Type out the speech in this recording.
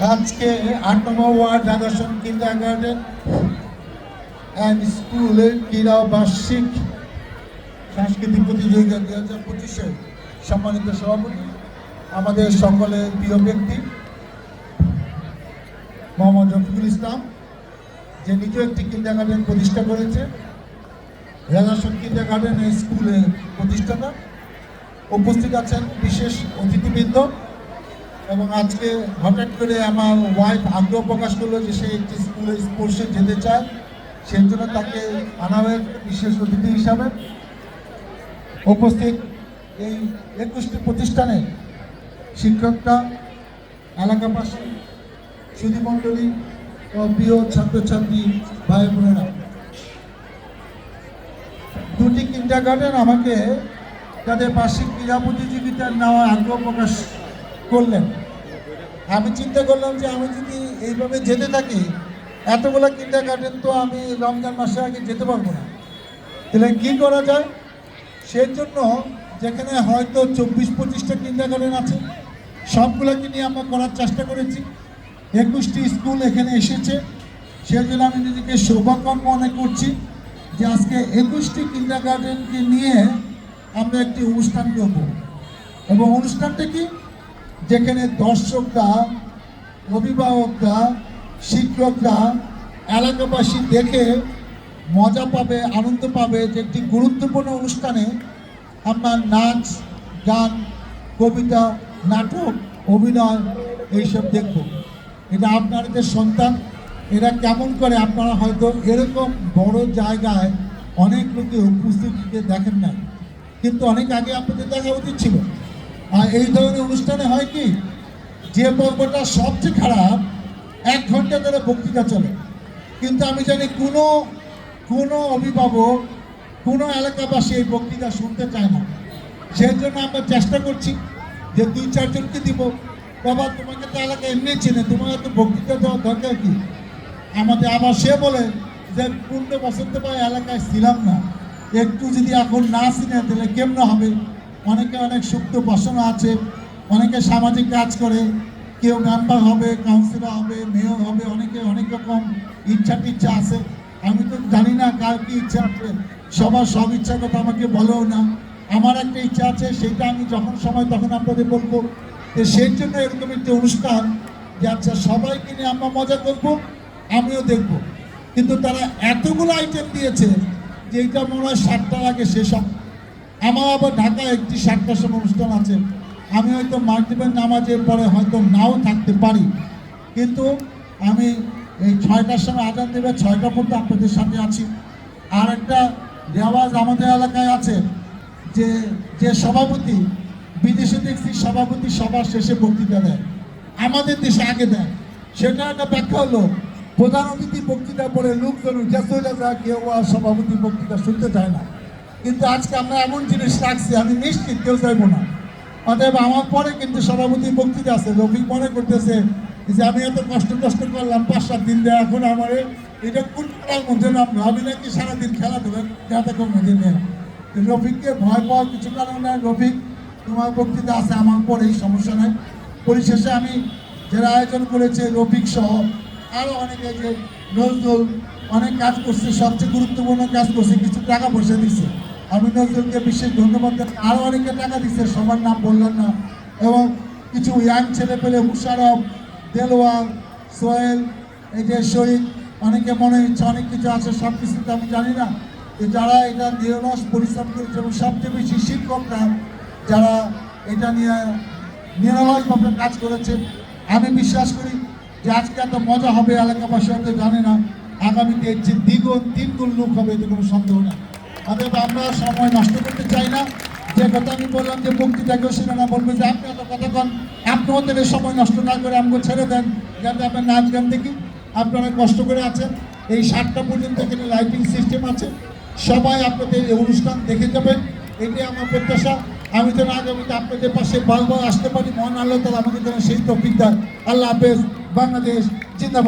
আজকে ৮ নম্বর word আদর্শন kindergarten and স্কুলের ক্রীড়া বার্ষিক সাংস্কৃতিক প্রতিযোগিতা 2025-এর সম্মানিত সভাপতি, আমাদের সকলের প্রিয় ব্যক্তি মোহাম্মদ রফিকুল ইসলাম, যে নিজেও একটি কিন্ডারগার্টেন প্রতিষ্ঠা করেছে, আদর্শন কিন্ডারগার্টেন স্কুলের প্রতিষ্ঠাতা। উপস্থিত আছেন বিশেষ অতিথিবৃন্দ। এবং আজকে হঠাৎ করে আমার ওয়াইফ আগ্রহ প্রকাশ করলো যে সে একটি স্কুলে স্পোর্টসে যেতে চায়, সেই জন্য তাকে আনা হয়েছে বিশেষ অতিথি হিসাবে। উপস্থিত এই 21টি প্রতিষ্ঠানে শিক্ষকরা, এলাকাবাসী, সুধীমণ্ডলী ও প্রিয় ছাত্রছাত্রী ভাই বোনেরা, দুটি কিন্ডারগার্টেন আমাকে তাদের বার্ষিক ক্রীড়া প্রতিযোগিতার নেওয়ার আগ্রহ প্রকাশ করলেন। আমি চিন্তা করলাম যে আমি যদি এইভাবে যেতে থাকি, এতগুলো কিন্ডারগার্টেন তো আমি রমজান মাসে আগে যেতে পারবো না। তাহলে কী করা যায়? সেই জন্য যেখানে হয়তো 24-25টা কিন্ডারগার্টেন আছে, সবগুলোকে নিয়ে আমরা করার চেষ্টা করেছি। 21টি স্কুল এখানে এসেছে, সেই জন্য আমি নিজেকে সৌভাগ্য মনে করছি যে আজকে 21টি কিন্ডারগার্টেনকে নিয়ে আমরা একটি অনুষ্ঠান করব। এবং অনুষ্ঠানটা কি? যেখানে দর্শকরা, অভিভাবকরা, শিক্ষকরা, এলাকাবাসী দেখে মজা পাবে, আনন্দ পাবে। যে একটি গুরুত্বপূর্ণ অনুষ্ঠানে আমরা নাচ, গান, কবিতা, নাটক, অভিনয় এইসব দেখব। এটা আপনাদের সন্তান, এরা কেমন করে আপনারা হয়তো এরকম বড় জায়গায় অনেক লোকে উপস্থিতিতে দেখেন না, কিন্তু অনেক আগে আপনাদের দেখা উচিত ছিল। আর এই ধরনের অনুষ্ঠানে হয় কি, যে পর্বটা সবচেয়ে খারাপ 1 ঘন্টা ধরে বক্তৃতা চলে, কিন্তু আমি জানি কোনো অভিভাবক, কোনো এলাকাবাসী এই বক্তৃতা শুনতে চায় না। সেই জন্য আমরা চেষ্টা করছি যে 2-4 জনকে দিব, বাবা তোমাকে তো এলাকা এমনি চেনে, তোমার তো বক্তৃতা দেওয়ার দরকার কি। আমাদের আবার সে বলে যে 15 বছর তো এলাকায় ছিলাম না, একটু যদি এখন না চিনে তাহলে কেমন হবে। অনেকে অনেক সুপ্ত বাসনা আছে, অনেকে সামাজিক কাজ করে, কেউ মেম্বার হবে, কাউন্সিলর হবে, মেয়র হবে, অনেকে অনেক রকম ইচ্ছা টিচ্ছা আছে। আমি তো জানি না কার কি ইচ্ছা আছে, সবার সব ইচ্ছার কথা আমাকে বলেও না। আমার একটা ইচ্ছা আছে, সেটা আমি যখন সময় তখন আপনাদের বলবো। তো সেই জন্য এরকম একটি অনুষ্ঠান যে আচ্ছা সবাইকে নিয়ে আমরা মজা করবো, আমিও দেখব। কিন্তু তারা এতগুলো আইটেম দিয়েছে যে এইটা মনে হয় 7টার আগে শেষ হবে। আমার আবার ঢাকায় একটি 7টার সময় অনুষ্ঠান আছে, আমি হয়তো মাগরিবের নামাজের পরে হয়তো নাও থাকতে পারি, কিন্তু আমি এই 6টার সময় আজান দেবে, 6টা পর্যন্ত আপনাদের সাথে আছি। আর একটা রেওয়াজ আমাদের এলাকায় আছে যে সভাপতি, বিদেশে দেখছি সভাপতি সবার শেষে বক্তৃতা দেয়, আমাদের দেশে আগে দেয়। সেটা একটা ব্যাখ্যা হলো প্রধান অতিথি বক্তৃতা পড়ে লোকজন চলে যায়, কেউ আর সভাপতি বক্তৃতা শুনতে চায় না। কিন্তু আজকে আমরা এমন জিনিস রাখছি, আমি নিশ্চিত কেউ চাইবো না। অতএব আমার পরে কিন্তু সভাপতি বক্তৃতা আছে। রফিক মনে করতেছে যে আমি এত কষ্ট করলাম 5-7 দিন দেয়, এখন আমার এটা কোন খেলার মধ্যে নাম ভাবি নাকি সারাদিন খেলাধুলা যাতে মধ্যে নেই। রফিককে ভয় পাওয়ার কিছু কারণ নাই। রফিক, তোমার বক্তৃতা আছে আমার পরেই, সমস্যা নাই। পরিশেষে আমি যারা আয়োজন করেছে, রফিক সহ আরও অনেকে, যে নজরুল অনেক কাজ করছে, সবচেয়ে গুরুত্বপূর্ণ কাজ করছে, কিছু টাকা পয়সা দিচ্ছে, আমি নজরুলকে বিশেষ ধন্যবাদ। আরও অনেকে টাকা দিচ্ছে, সবার নাম বললেন না। এবং কিছু ইয়াং ছেলে পেলে, মুশারফ, দেলোয়ার, সোহেল, এই যে শহীদ, অনেকে মনে হচ্ছে অনেক কিছু আছে, সব কিছুতে আমি জানি না। যারা এটা নিরলস পরিশ্রম করেছে, এবং সবচেয়ে বেশি শিক্ষকরা যারা এটা নিয়ে নিরলসভাবে কাজ করেছে। আমি বিশ্বাস করি যে আজকে এত মজা হবে, এলাকাবাসী হয়তো জানে না, আগামীতে এর যে দ্বিগুণ 3 গুণ লোক হবে, এতে কোনো সন্দেহ না। অতএব আমরা সময় নষ্ট করতে চাই না। যে কথা আমি বললাম যে বক্তৃতা কেউ শুনে না, বলবে যে আপনি এত কথা কন, আপনি ওদের সময় নষ্ট না করে আমাকে ছেড়ে দেন, যাতে আপনার নাচ গান দেখি। আপনারা কষ্ট করে আছেন, এই 7টা পর্যন্ত এখানে লাইটিং সিস্টেম আছে, সবাই আপনাদের এই অনুষ্ঠান দেখে যাবেন, এটাই আমার প্রত্যাশা। আমি যেন আগামীতে আপনাদের পাশে বারবার আসতে পারি, মহান আল্লাহ তাআলা আমাকে যেন সেই তৌফিক দেন। আল্লাহ হাফেজ। বাংলাদেশ জিন্দাবাদ।